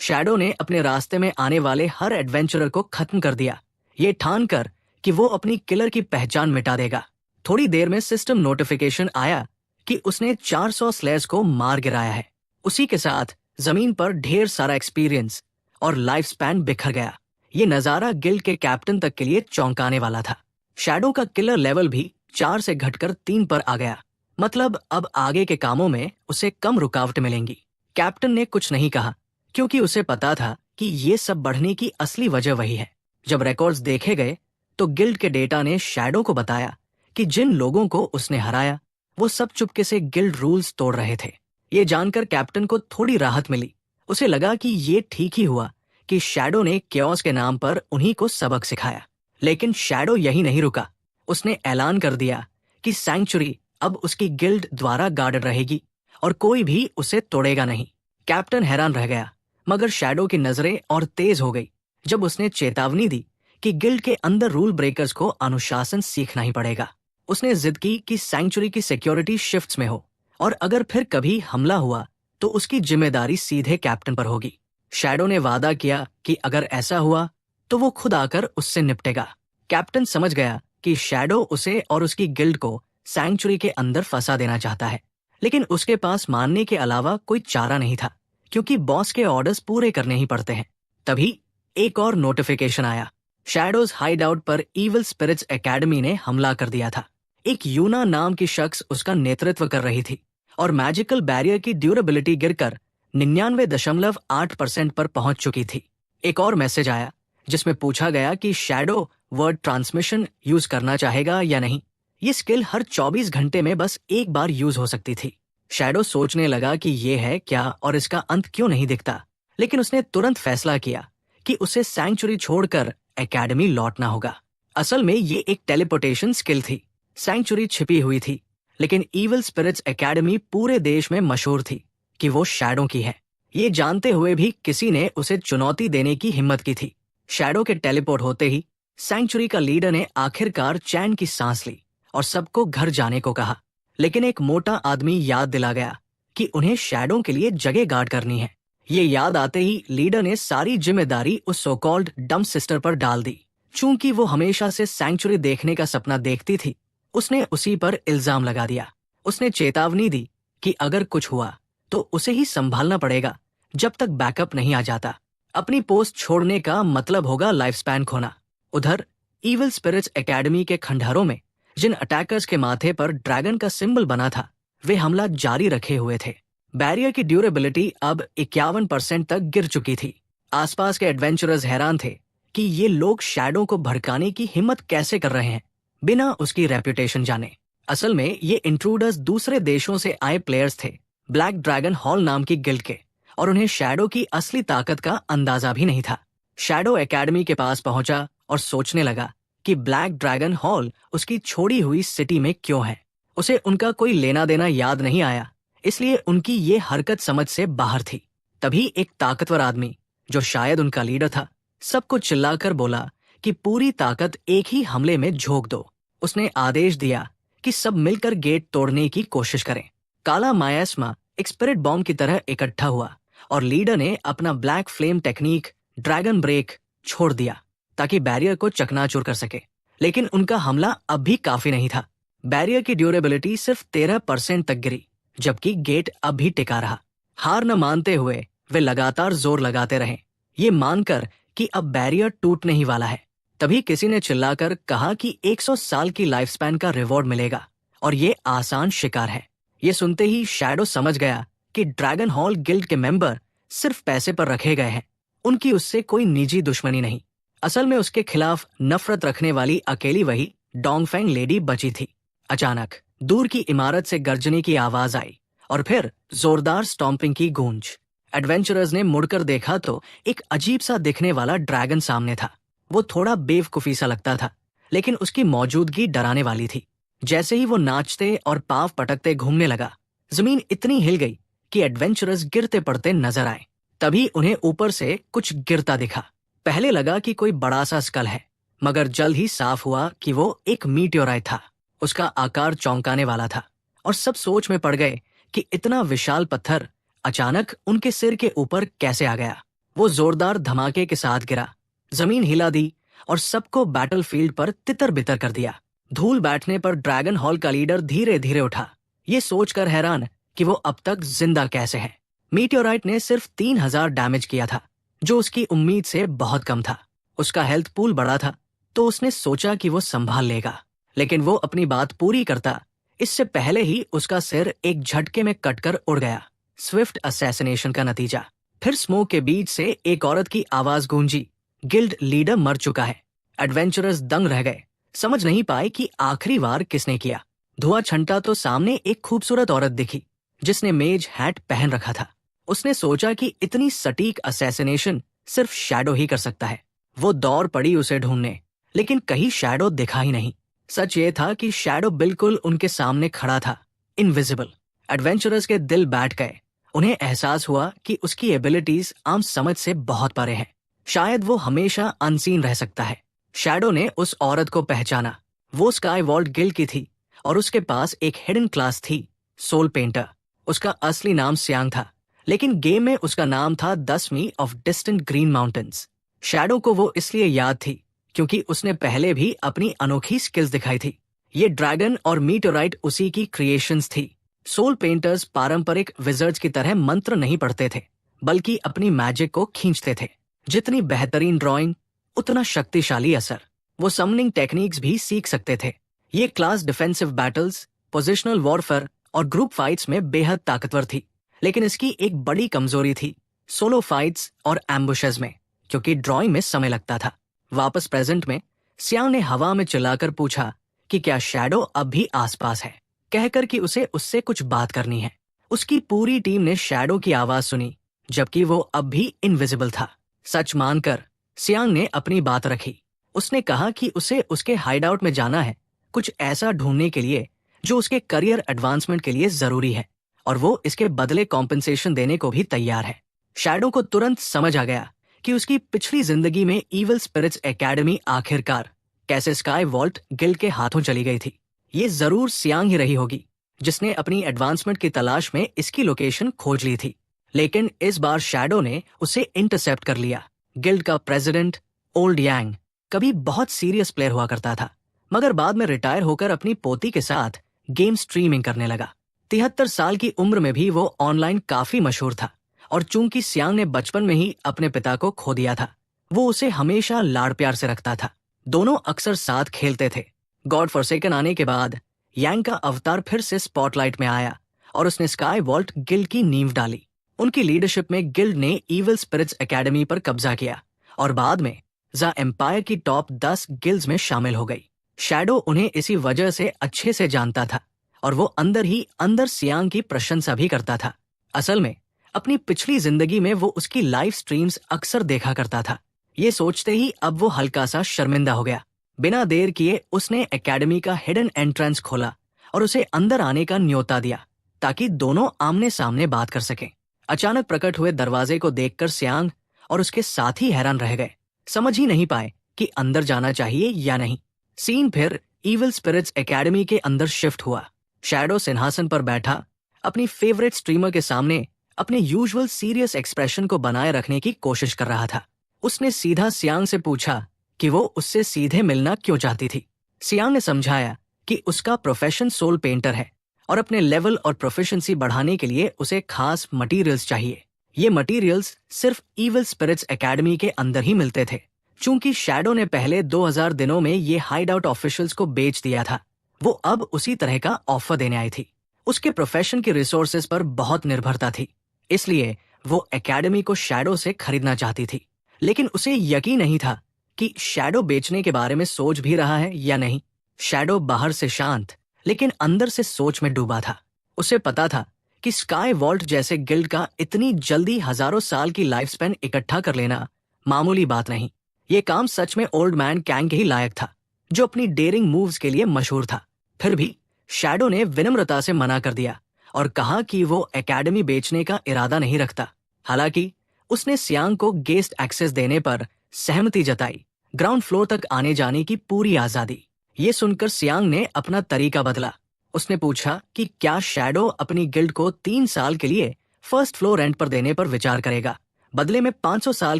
Shadow ने अपने रास्ते में आने वाले हर एडवेंचरर को खत्म कर दिया, ये ठान कर कि वो अपनी किलर की पहचान मिटा देगा। थोड़ी देर में सिस्टम नोटिफिकेशन आया कि उसने 400 स्लेयर्स को मार गिराया है। उसी के साथ जमीन पर ढेर सारा एक्सपीरियंस और लाइफ स्पैन बिखर गया। ये नजारा गिल्ड के कैप्टन तक के लिए चौंकाने वाला था। शैडो का किलर लेवल भी 4 से घटकर 3 पर आ गया, मतलब अब आगे के कामों में उसे कम रुकावट मिलेंगी। कैप्टन ने कुछ नहीं कहा, क्योंकि उसे पता था कि ये सब बढ़ने की असली वजह वही है। जब रिकॉर्ड्स देखे गए तो गिल्ड के डेटा ने शैडो को बताया कि जिन लोगों को उसने हराया वो सब चुपके से गिल्ड रूल्स तोड़ रहे थे। ये जानकर कैप्टन को थोड़ी राहत मिली। उसे लगा कि ये ठीक ही हुआ कि शैडो ने केओस के नाम पर उन्हीं को सबक सिखाया। लेकिन शैडो यही नहीं रुका। उसने ऐलान कर दिया कि सैंक्चुरी अब उसकी गिल्ड द्वारा गार्डेड रहेगी और कोई भी उसे तोड़ेगा नहीं। कैप्टन हैरान रह गया, मगर शैडो की नजरें और तेज हो गई जब उसने चेतावनी दी कि गिल्ड के अंदर रूल ब्रेकर्स को अनुशासन सीखना ही पड़ेगा। उसने जिद की कि सैंक्चुरी की सिक्योरिटी शिफ्ट्स में हो और अगर फिर कभी हमला हुआ तो उसकी जिम्मेदारी सीधे कैप्टन पर होगी। शैडो ने वादा किया कि अगर ऐसा हुआ तो वो खुद आकर उससे निपटेगा। कैप्टन समझ गया कि शैडो उसे और उसकी गिल्ड को सैंक्चुरी के अंदर फंसा देना चाहता है, लेकिन उसके पास मानने के अलावा कोई चारा नहीं था, क्योंकि बॉस के ऑर्डर्स पूरे करने ही पड़ते हैं। तभी एक और नोटिफिकेशन आया। शैडोज हाइडआउट पर इविल स्पिरिट्स एकेडमी ने हमला कर दिया था। एक यूना नाम की शख्स उसका नेतृत्व कर रही थी और मैजिकल बैरियर की ड्यूरेबिलिटी गिरकर 99.8% पर पहुंच चुकी थी। एक और मैसेज आया जिसमें पूछा गया कि शैडो वर्ड ट्रांसमिशन यूज करना चाहेगा या नहीं। ये स्किल हर 24 घंटे में बस एक बार यूज हो सकती थी। शैडो सोचने लगा कि ये है क्या और इसका अंत क्यों नहीं दिखता, लेकिन उसने तुरंत फैसला किया कि उसे सैंक्चुरी छोड़कर एकेडमी लौटना होगा। असल में ये एक टेलीपोर्टेशन स्किल थी। सैंक्चुरी छिपी हुई थी, लेकिन इविल स्पिरिट्स एकेडमी पूरे देश में मशहूर थी कि वो शैडो की है। ये जानते हुए भी किसी ने उसे चुनौती देने की हिम्मत की थी। शैडो के टेलीपोर्ट होते ही सैंक्चुरी का लीडर ने आखिरकार चैन की सांस ली और सबको घर जाने को कहा। लेकिन एक मोटा आदमी याद दिला गया कि उन्हें शैडो के लिए जगह गार्ड करनी है। ये याद आते ही लीडर ने सारी जिम्मेदारी उस सो कॉल्ड डम सिस्टर पर डाल दी। चूंकि वो हमेशा से सैंक्चुरी देखने का सपना देखती थी, उसने उसी पर इल्जाम लगा दिया। उसने चेतावनी दी कि अगर कुछ हुआ तो उसे ही संभालना पड़ेगा जब तक बैकअप नहीं आ जाता। अपनी पोस्ट छोड़ने का मतलब होगा लाइफ स्पैन खोना। उधर इविल स्पिरिट्स एकेडमी के खंडहरों में जिन अटैकर्स के माथे पर ड्रैगन का सिंबल बना था, वे हमला जारी रखे हुए थे। बैरियर की ड्यूरेबिलिटी अब 51% तक गिर चुकी थी। आसपास के एडवेंचरर्स हैरान थे कि ये लोग शैडो को भड़काने की हिम्मत कैसे कर रहे हैं बिना उसकी रेपुटेशन जाने। असल में ये इंट्रूडर्स दूसरे देशों से आए प्लेयर्स थे, ब्लैक ड्रैगन हॉल नाम की गिल्ड के, और उन्हें शैडो की असली ताकत का अंदाजा भी नहीं था। शैडो एकेडमी के पास पहुंचा और सोचने लगा कि ब्लैक ड्रैगन हॉल उसकी छोड़ी हुई सिटी में क्यों है। उसे उनका कोई लेना देना याद नहीं आया, इसलिए उनकी ये हरकत समझ से बाहर थी। तभी एक ताकतवर आदमी, जो शायद उनका लीडर था, सबको चिल्लाकर बोला कि पूरी ताकत एक ही हमले में झोंक दो। उसने आदेश दिया कि सब मिलकर गेट तोड़ने की कोशिश करें। काला मायास्मा एक स्पिरिट बॉम्ब की तरह इकट्ठा हुआ और लीडर ने अपना black flame technique dragon break छोड़ दिया ताकि बैरियर को चकनाचूर कर सके। लेकिन उनका हमला अब भी काफी नहीं था। बैरियर की ड्यूरेबिलिटी सिर्फ 13% तक गिरी, जबकि गेट अब भी टिका रहा। हार न मानते हुए वे लगातार जोर लगाते रहे, ये मानकर कि अब बैरियर टूटने ही वाला है। तभी किसी ने चिल्लाकर कहा कि 100 साल की लाइफ स्पैन का रिवॉर्ड मिलेगा और ये आसान शिकार है। ये सुनते ही शैडो समझ गया कि ड्रैगन हॉल गिल्ड के मेंबर सिर्फ पैसे पर रखे गए हैं, उनकी उससे कोई निजी दुश्मनी नहीं। असल में उसके खिलाफ नफरत रखने वाली अकेली वही डोंगफेंग लेडी बची थी। अचानक दूर की इमारत से गर्जने की आवाज आई और फिर जोरदार स्टॉम्पिंग की गूंज। एडवेंचरर्स ने मुड़कर देखा तो एक अजीब सा दिखने वाला ड्रैगन सामने था। वो थोड़ा बेवकूफी सा लगता था, लेकिन उसकी मौजूदगी डराने वाली थी। जैसे ही वो नाचते और पांव पटकते घूमने लगा, जमीन इतनी हिल गई कि एडवेंचरर्स गिरते पड़ते नजर आए। तभी उन्हें ऊपर से कुछ गिरता दिखा। पहले लगा कि कोई बड़ा सा स्कल है, मगर जल्द ही साफ हुआ कि वो एक मीटियोराइट था। उसका आकार चौंकाने वाला था और सब सोच में पड़ गए कि इतना विशाल पत्थर अचानक उनके सिर के ऊपर कैसे आ गया। वो जोरदार धमाके के साथ गिरा, जमीन हिला दी और सबको बैटलफील्ड पर तितर बितर कर दिया। धूल बैठने पर ड्रैगन हॉल का लीडर धीरे धीरे उठा, ये सोचकर हैरान कि वो अब तक जिंदा कैसे है। मीटियोराइट ने सिर्फ 3000 डैमेज किया था, जो उसकी उम्मीद से बहुत कम था। उसका हेल्थ पूल बड़ा था, तो उसने सोचा कि वो संभाल लेगा, लेकिन वो अपनी बात पूरी करता इससे पहले ही उसका सिर एक झटके में कटकर उड़ गया। स्विफ्ट असैसिनेशन का नतीजा। फिर स्मोक के बीच से एक औरत की आवाज गूंजी, गिल्ड लीडर मर चुका है। एडवेंचरर्स दंग रह गए, समझ नहीं पाए कि आखिरी वार किसने किया। धुआं छंटा तो सामने एक खूबसूरत औरत दिखी, जिसने मेज हैट पहन रखा था। उसने सोचा कि इतनी सटीक असैसिनेशन सिर्फ शैडो ही कर सकता है। वो दौड़ पड़ी उसे ढूंढने, लेकिन कहीं शैडो दिखा ही नहीं। सच ये था कि शैडो बिल्कुल उनके सामने खड़ा था, इनविजिबल। एडवेंचरर्स के दिल बैठ गए। उन्हें एहसास हुआ कि उसकी एबिलिटीज आम समझ से बहुत परे हैं। शायद वो हमेशा अनसीन रह सकता है। शैडो ने उस औरत को पहचाना। वो स्काई वॉल्ट गिल्ड की थी और उसके पास एक हिडन क्लास थी, सोल पेंटर। उसका असली नाम सियांग था, लेकिन गेम में उसका नाम था दसवीं of distant green mountains. Shadow को वो इसलिए याद थी क्योंकि उसने पहले भी अपनी अनोखी स्किल्स दिखाई थी। ये ड्रैगन और मीटोराइट उसी की क्रिएशंस थी। सोल पेंटर्स पारंपरिक विजर्ड्स की तरह मंत्र नहीं पढ़ते थे, बल्कि अपनी मैजिक को खींचते थे। जितनी बेहतरीन ड्राइंग, उतना शक्तिशाली असर। वो समनिंग टेक्निक्स भी सीख सकते थे। ये class defensive battles, positional warfare और ग्रुप फाइट्स में बेहद ताकतवर थी। लेकिन इसकी एक बड़ी कमजोरी थी, सोलो फाइट्स और एम्बुशेस में, क्योंकि ड्राइंग में समय लगता था। वापस प्रेजेंट में सियांग ने हवा में चिल्लाकर पूछा कि क्या शैडो अब भी आसपास है, कहकर कि उसे उससे कुछ बात करनी है। उसकी पूरी टीम ने शैडो की आवाज सुनी, जबकि वो अब भी इनविजिबल था। सच मानकर सियांग ने अपनी बात रखी। उसने कहा कि उसे उसके हाइडआउट में जाना है, कुछ ऐसा ढूंढने के लिए जो उसके करियर एडवांसमेंट के लिए जरूरी है, और वो इसके बदले कॉम्पेंसेशन देने को भी तैयार है। शैडो को तुरंत समझ आ गया कि उसकी पिछली जिंदगी में इविल स्पिरिट्स एकेडमी आखिरकार कैसे स्काई वॉल्ट गिल्ड के हाथों चली गई थी। ये जरूर सियांग ही रही होगी, जिसने अपनी एडवांसमेंट की तलाश में इसकी लोकेशन खोज ली थी। लेकिन इस बार शैडो ने उसे इंटरसेप्ट कर लिया। गिल्ड का प्रेसिडेंट ओल्ड यांग कभी बहुत सीरियस प्लेयर हुआ करता था, मगर बाद में रिटायर होकर अपनी पोती के साथ गेम स्ट्रीमिंग करने लगा। 73 साल की उम्र में भी वो ऑनलाइन काफी मशहूर था, और चूंकि सियांग ने बचपन में ही अपने पिता को खो दिया था, वो उसे हमेशा लाड़ प्यार से रखता था। दोनों अक्सर साथ खेलते थे। गॉड फॉरसेकन आने के बाद यांग का अवतार फिर से स्पॉटलाइट में आया और उसने स्काई वॉल्ट गिल्ड की नींव डाली। उनकी लीडरशिप में गिल्ड ने इविल स्पिरिट्स एकेडमी पर कब्जा किया और बाद में ज़ा एम्पायर की टॉप 10 गिल्ड्स में शामिल हो गई। शैडो उन्हें इसी वजह से अच्छे से जानता था और वो अंदर ही अंदर सियांग की प्रशंसा भी करता था। असल में अपनी पिछली जिंदगी में वो उसकी लाइव स्ट्रीम्स अक्सर देखा करता था। ये सोचते ही अब वो हल्का सा शर्मिंदा हो गया। बिना देर किए उसने एकेडमी का हिडन एंट्रेंस खोला और उसे अंदर आने का न्योता दिया, ताकि दोनों आमने सामने बात कर सकें। अचानक प्रकट हुए दरवाजे को देखकर सियांग और उसके साथी हैरान रह गए, समझ ही नहीं पाए कि अंदर जाना चाहिए या नहीं। सीन फिर इविल स्पिरिट्स एकेडमी के अंदर शिफ्ट हुआ। शैडो सिंहासन पर बैठा अपनी फेवरेट स्ट्रीमर के सामने अपने यूजुअल सीरियस एक्सप्रेशन को बनाए रखने की कोशिश कर रहा था। उसने सीधा सियांग से पूछा कि वो उससे सीधे मिलना क्यों चाहती थी। सियांग ने समझाया कि उसका प्रोफेशन सोल पेंटर है और अपने लेवल और प्रोफिशिएंसी बढ़ाने के लिए उसे खास मटेरियल्स चाहिए। ये मटेरियल्स सिर्फ इविल स्पिरिट्स एकेडमी के अंदर ही मिलते थे। चूंकि शैडो ने पहले 2000 दिनों में ये हाइड आउट ऑफिशियल्स को बेच दिया था, वो अब उसी तरह का ऑफर देने आई थी। उसके प्रोफेशन की रिसोर्सेज पर बहुत निर्भरता थी, इसलिए वो एकेडमी को शैडो से खरीदना चाहती थी। लेकिन उसे यकीन नहीं था कि शैडो बेचने के बारे में सोच भी रहा है या नहीं। शैडो बाहर से शांत लेकिन अंदर से सोच में डूबा था। उसे पता था कि स्काई वॉल्ट जैसे गिल्ड का इतनी जल्दी हजारों साल की लाइफ स्पैन इकट्ठा कर लेना मामूली बात नहीं। ये काम सच में ओल्ड मैन कैंग के ही लायक था, जो अपनी डेयरिंग मूव्स के लिए मशहूर था। फिर भी शैडो ने विनम्रता से मना कर दिया और कहा कि वो एकेडमी बेचने का इरादा नहीं रखता। हालांकि उसने सियांग को गेस्ट एक्सेस देने पर सहमति जताई, ग्राउंड फ्लोर तक आने जाने की पूरी आजादी। ये सुनकर सियांग ने अपना तरीका बदला। उसने पूछा कि क्या शैडो अपनी गिल्ड को 3 साल के लिए फर्स्ट फ्लोर रेंट पर देने पर विचार करेगा, बदले में 500 साल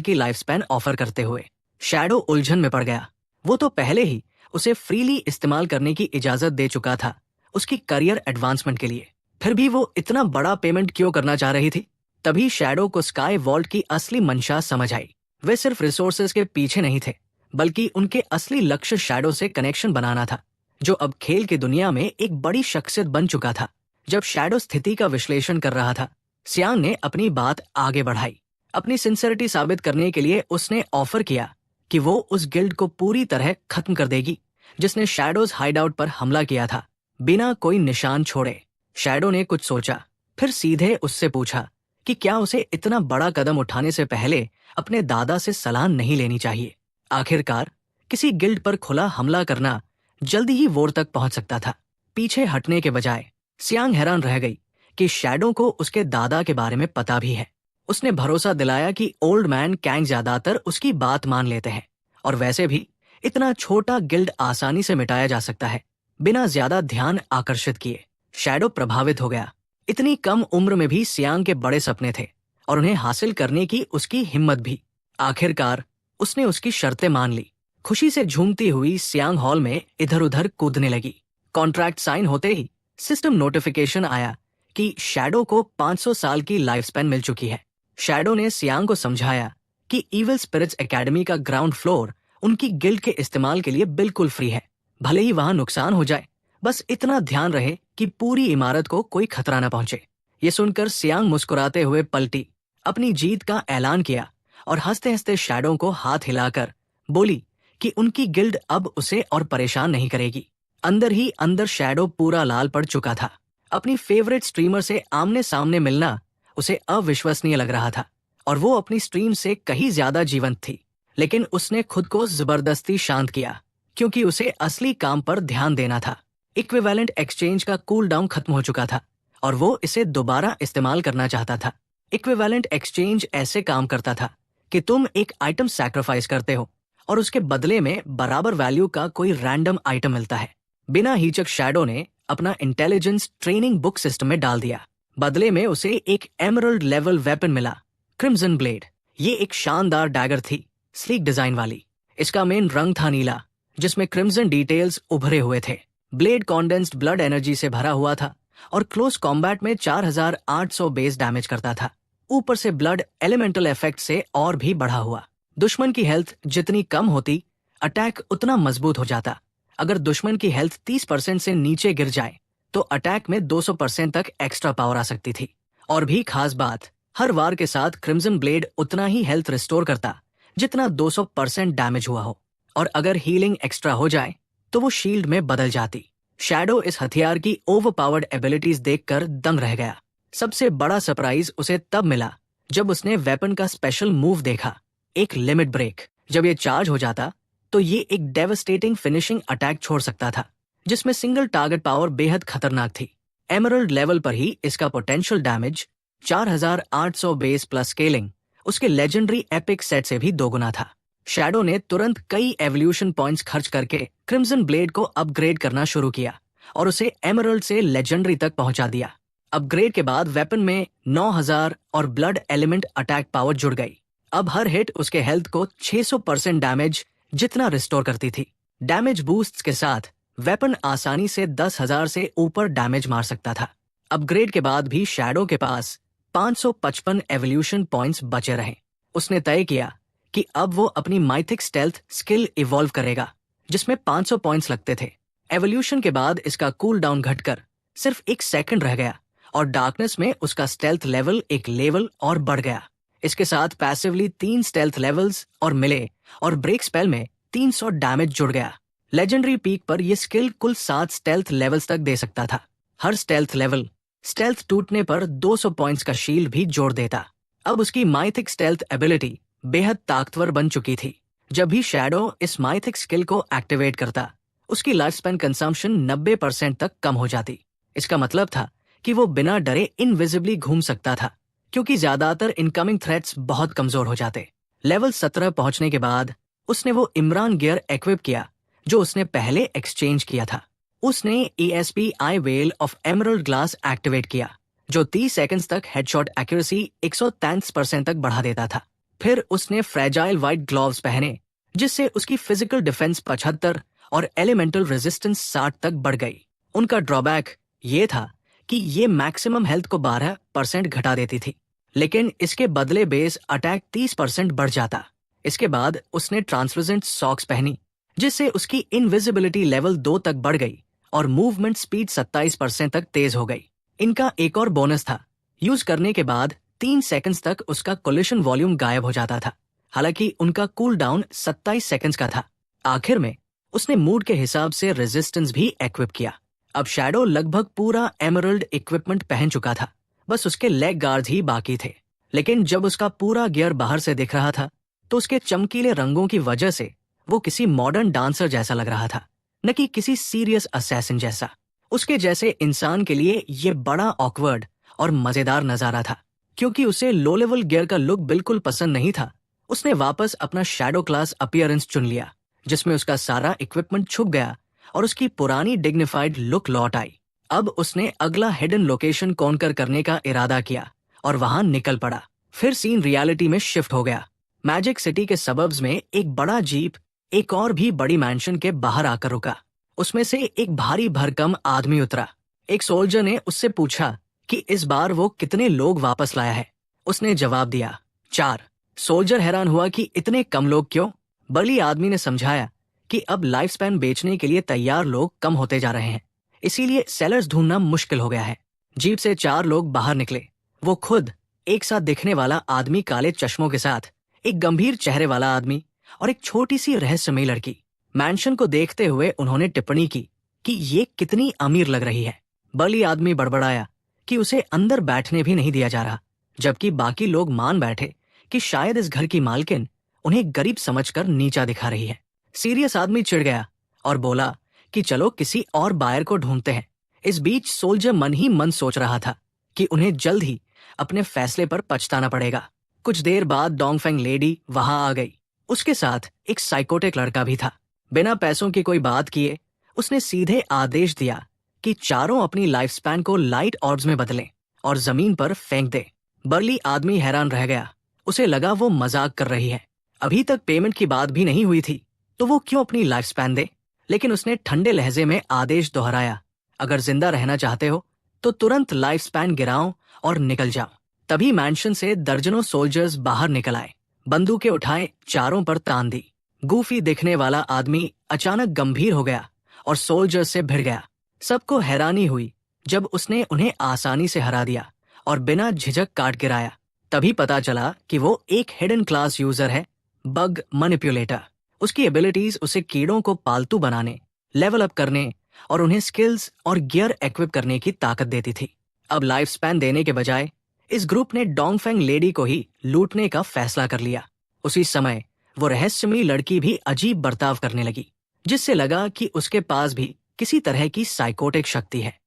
की लाइफ स्पैन ऑफर करते हुए। शैडो उलझन में पड़ गया। वो तो पहले ही उसे फ्रीली इस्तेमाल करने की इजाजत दे चुका था उसकी करियर एडवांसमेंट के लिए, फिर भी वो इतना बड़ा पेमेंट क्यों करना चाह रही थी? तभी शैडो को स्काई वॉल्ट की असली मंशा समझ आई। वे सिर्फ रिसोर्सेज के पीछे नहीं थे, बल्कि उनके असली लक्ष्य शैडो से कनेक्शन बनाना था, जो अब खेल की दुनिया में एक बड़ी शख्सियत बन चुका था। जब शैडो स्थिति का विश्लेषण कर रहा था, सियांग ने अपनी बात आगे बढ़ाई। अपनी सिंसियरिटी साबित करने के लिए उसने ऑफर किया कि वो उस गिल्ड को पूरी तरह खत्म कर देगी जिसने शैडोज हाइडआउट पर हमला किया था, बिना कोई निशान छोड़े। शैडो ने कुछ सोचा, फिर सीधे उससे पूछा कि क्या उसे इतना बड़ा कदम उठाने से पहले अपने दादा से सलाह नहीं लेनी चाहिए। आखिरकार किसी गिल्ड पर खुला हमला करना जल्दी ही वोर तक पहुंच सकता था। पीछे हटने के बजाय सियांग हैरान रह गई कि शैडो को उसके दादा के बारे में पता भी है। उसने भरोसा दिलाया कि ओल्ड मैन कैंग ज्यादातर उसकी बात मान लेते हैं, और वैसे भी इतना छोटा गिल्ड आसानी से मिटाया जा सकता है बिना ज्यादा ध्यान आकर्षित किए। शैडो प्रभावित हो गया। इतनी कम उम्र में भी सियांग के बड़े सपने थे और उन्हें हासिल करने की उसकी हिम्मत भी। आखिरकार उसने उसकी शर्तें मान ली। खुशी से झूमती हुई सियांग हॉल में इधर उधर कूदने लगी। कॉन्ट्रैक्ट साइन होते ही सिस्टम नोटिफिकेशन आया कि शैडो को 500 साल की लाइफ स्पैन मिल चुकी है। शैडो ने सियांग को समझाया कि इविल स्पिरिट्स एकेडमी का ग्राउंड फ्लोर उनकी गिल्ड के इस्तेमाल के लिए बिल्कुल फ्री है। भले ही वहां नुकसान हो जाए, बस इतना ध्यान रहे कि पूरी इमारत को कोई खतरा न पहुंचे। ये सुनकर सियांग मुस्कुराते हुए पलटी, अपनी जीत का ऐलान किया और हंसते हंसते शैडो को हाथ हिलाकर बोली कि उनकी गिल्ड अब उसे और परेशान नहीं करेगी। अंदर ही अंदर शैडो पूरा लाल पड़ चुका था। अपनी फेवरेट स्ट्रीमर से आमने सामने मिलना उसे अविश्वसनीय लग रहा था, और वो अपनी स्ट्रीम से कहीं ज्यादा जीवंत थी। लेकिन उसने खुद को जबरदस्ती शांत किया, क्योंकि उसे असली काम पर ध्यान देना था। इक्विवेलेंट एक्सचेंज का कूल डाउन खत्म हो चुका था और वो इसे दोबारा इस्तेमाल करना चाहता था। इक्विवेलेंट एक्सचेंज ऐसे काम करता था कि तुम एक आइटम सैक्रिफाइस करते हो और उसके बदले में बराबर वैल्यू का कोई रैंडम आइटम मिलता है। बिना हिचक शैडो ने अपना इंटेलिजेंस ट्रेनिंग बुक सिस्टम में डाल दिया। बदले में उसे एक एमरल्ड लेवल वेपन मिला, क्रिम्सन ब्लेड। ये एक शानदार डैगर थी, स्लीक डिजाइन वाली। इसका मेन रंग था नीला, जिसमें क्रिम्सन डिटेल्स उभरे हुए थे। ब्लेड कॉन्डेंस्ड ब्लड एनर्जी से भरा हुआ था और क्लोज कॉम्बैट में 4800 बेस डैमेज करता था। ऊपर से ब्लड एलिमेंटल इफेक्ट से और भी बढ़ा हुआ। दुश्मन की हेल्थ जितनी कम होती, अटैक उतना मजबूत हो जाता। अगर दुश्मन की हेल्थ 30% से नीचे गिर जाए तो अटैक में 200% तक एक्स्ट्रा पावर आ सकती थी। और भी खास बात, हर वार के साथ क्रिम्सन ब्लेड उतना ही हेल्थ रिस्टोर करता जितना 200% डैमेज हुआ हो, और अगर हीलिंग एक्स्ट्रा हो जाए तो वो शील्ड में बदल जाती। शैडो इस हथियार की ओवरपावर्ड एबिलिटीज देखकर दंग रह गया। सबसे बड़ा सरप्राइज उसे तब मिला जब उसने वेपन का स्पेशल मूव देखा, एक लिमिट ब्रेक। जब ये चार्ज हो जाता तो ये एक डेवस्टेटिंग फिनिशिंग अटैक छोड़ सकता था, जिसमें सिंगल टारगेट पावर बेहद खतरनाक थी। एमरल्ड लेवल पर ही इसका potential damage 4800 base plus scaling उसके लेजेंडरी एपिक सेट से भी दोगुना था। शैडो ने तुरंत कई एवोल्यूशन पॉइंट्स खर्च करके क्रिम्सन ब्लेड को अपग्रेड करना शुरू किया और उसे एमरल्ड से लेजेंडरी तक पहुंचा दिया। अपग्रेड के बाद वेपन में 9000 और ब्लड एलिमेंट अटैक पावर जुड़ गई। अब हर हिट उसके हेल्थ को 600% डैमेज जितना रिस्टोर करती थी। डैमेज बूस्ट्स के साथ वेपन आसानी से 10,000 से ऊपर डैमेज मार सकता था। अपग्रेड के बाद भी शैडो के पास 555 एवोल्यूशन पॉइंट्स बचे रहे। उसने तय किया कि अब वो अपनी माइथिक स्टेल्थ स्किल इवॉल्व करेगा, जिसमें 500 पॉइंट्स लगते थे। एवोल्यूशन के बाद इसका कूल डाउन घटकर सिर्फ 1 सेकंड रह गया और डार्कनेस में उसका स्टेल्थ लेवल एक लेवल और बढ़ गया। इसके साथ पैसिवली 3 स्टेल्थ लेवल्स और मिले और ब्रेक स्पेल में 300 डैमेज जुड़ गया। लेजेंडरी पीक पर यह स्किल कुल 7 स्टेल्थ लेवल्स तक दे सकता था। हर स्टेल्थ लेवल स्टेल्थ टूटने पर 200 पॉइंट्स का शील्ड भी जोड़ देता। अब उसकी माइथिक स्टेल्थ एबिलिटी बेहद ताकतवर बन चुकी थी। जब भी शैडो इस माइथिक स्किल को एक्टिवेट करता, उसकी लाइफ स्पैन कंजम्पशन 90% तक कम हो जाती। इसका मतलब था कि वो बिना डरे इनविजिबली घूम सकता था, क्योंकि ज्यादातर इनकमिंग थ्रेट्स बहुत कमजोर हो जाते। लेवल 17 पहुंचने के बाद उसने वो इमरान गियर एक्विप किया जो उसने पहले एक्सचेंज किया था। उसने ESP I well of emerald glass activate किया, जो 30 सेकंड्स तक हेडशॉट एक्यूरेसी 133% तक बढ़ा देता था। फिर उसने फ्रेजाइल व्हाइट ग्लोव्स पहने, जिससे उसकी फिजिकल डिफेंस 75 और एलिमेंटल रेजिस्टेंस 60 तक बढ़ गई। उनका ड्रॉबैक ये था कि ये मैक्सिमम हेल्थ को 12% घटा देती थी, लेकिन इसके बदले बेस अटैक 30% बढ़ जाता। इसके बाद उसने ट्रांसलूसेंट सॉक्स पहनी, जिससे उसकी इनविजिबिलिटी लेवल 2 तक बढ़ गई और मूवमेंट स्पीड 27% तक तेज हो गई। इनका एक और बोनस था, यूज करने के बाद 3 सेकंड्स तक उसका कोलिशन वॉल्यूम गायब हो जाता था, हालांकि उनका कूल डाउन 27 सेकंड्स का था। आखिर में उसने मूड के हिसाब से रेजिस्टेंस भी इक्विप किया। अब शैडो लगभग पूरा एमरल्ड इक्विपमेंट पहन चुका था, बस उसके लेग गार्ड्स ही बाकी थे। लेकिन जब उसका पूरा गियर बाहर से दिख रहा था, तो उसके चमकीले रंगों की वजह से वो किसी मॉडर्न डांसर जैसा लग रहा था, न कि किसी सीरियस असैसिन जैसा। उसके जैसे इंसान के लिए ये बड़ा ऑकवर्ड और मजेदार नजारा था। क्योंकि उसे लो लेवल गियर का लुक बिल्कुल पसंद नहीं था, उसने वापस अपना शैडो क्लास अपीयरेंस चुन लिया, जिसमें उसका सारा इक्विपमेंट छुप गया और उसकी पुरानी डिग्निफाइड लुक लौट आई। अब उसने अगला हिडन लोकेशन कॉन्कर करने का इरादा किया और वहां निकल पड़ा। फिर सीन रियलिटी में शिफ्ट हो गया। मैजिक सिटी के सबर्ब्स में एक बड़ा जीप एक और भी बड़ी मैंशन के बाहर आकर रुका। उसमें से एक भारी भरकम आदमी उतरा। एक सोल्जर ने उससे पूछा कि इस बार वो कितने लोग वापस लाया है। उसने जवाब दिया, 4। सोल्जर हैरान हुआ कि इतने कम लोग क्यों। बली आदमी ने समझाया कि अब लाइफ स्पैन बेचने के लिए तैयार लोग कम होते जा रहे हैं, इसीलिए सेलर्स ढूंढना मुश्किल हो गया है। जीप से 4 लोग बाहर निकले। वो खुद, एक साथ दिखने वाला आदमी काले चश्मों के साथ, एक गंभीर चेहरे वाला आदमी और एक छोटी सी रहस्यमयी लड़की। मैंशन को देखते हुए उन्होंने टिप्पणी की कि ये कितनी अमीर लग रही है। बली आदमी बड़बड़ाया कि उसे अंदर बैठने भी नहीं दिया जा रहा, जबकि बाकी लोग मान बैठे कि शायद इस घर की मालकिन उन्हें गरीब समझकर नीचा दिखा रही है। सीरियस आदमी चिढ़ गया और बोला कि चलो किसी और बायर को ढूंढते हैं। इस बीच सोल्जर मन ही मन सोच रहा था कि उन्हें जल्द ही अपने फैसले पर पछताना पड़ेगा। कुछ देर बाद डोंगफेंग लेडी वहां आ गई। उसके साथ एक साइकोटिक लड़का भी था। बिना पैसों की कोई बात किए उसने सीधे आदेश दिया कि चारों अपनी लाइफ स्पैन को लाइट ऑर्ब्स में बदलें और जमीन पर फेंक दे। बर्ली आदमी हैरान रह गया। उसे लगा वो मजाक कर रही है। अभी तक पेमेंट की बात भी नहीं हुई थी, तो वो क्यों अपनी लाइफ स्पैन दे। लेकिन उसने ठंडे लहजे में आदेश दोहराया, अगर जिंदा रहना चाहते हो तो तुरंत लाइफ स्पैन गिराओ और निकल जाओ। तभी मैंशन से दर्जनों सोल्जर्स बाहर निकल आए। बंदूकें उठाए चारों पर तान दी। गूफी दिखने वाला आदमी अचानक गंभीर हो गया और सोल्जर्स से भिड़ गया। सबको हैरानी हुई जब उसने उन्हें आसानी से हरा दिया और बिना झिझक काट गिराया। तभी पता चला कि वो एक हिडन क्लास यूजर है, बग मैनिपुलेटर। उसकी एबिलिटीज उसे कीड़ों को पालतू बनाने, लेवल अप करने और उन्हें स्किल्स और गियर इक्विप करने की ताकत देती थी। अब लाइफ स्पैन देने के बजाय इस ग्रुप ने डोंगफेंग लेडी को ही लूटने का फैसला कर लिया। उसी समय वो रहस्यमयी लड़की भी अजीब बर्ताव करने लगी, जिससे लगा कि उसके पास भी किसी तरह की साइकोटिक शक्ति है।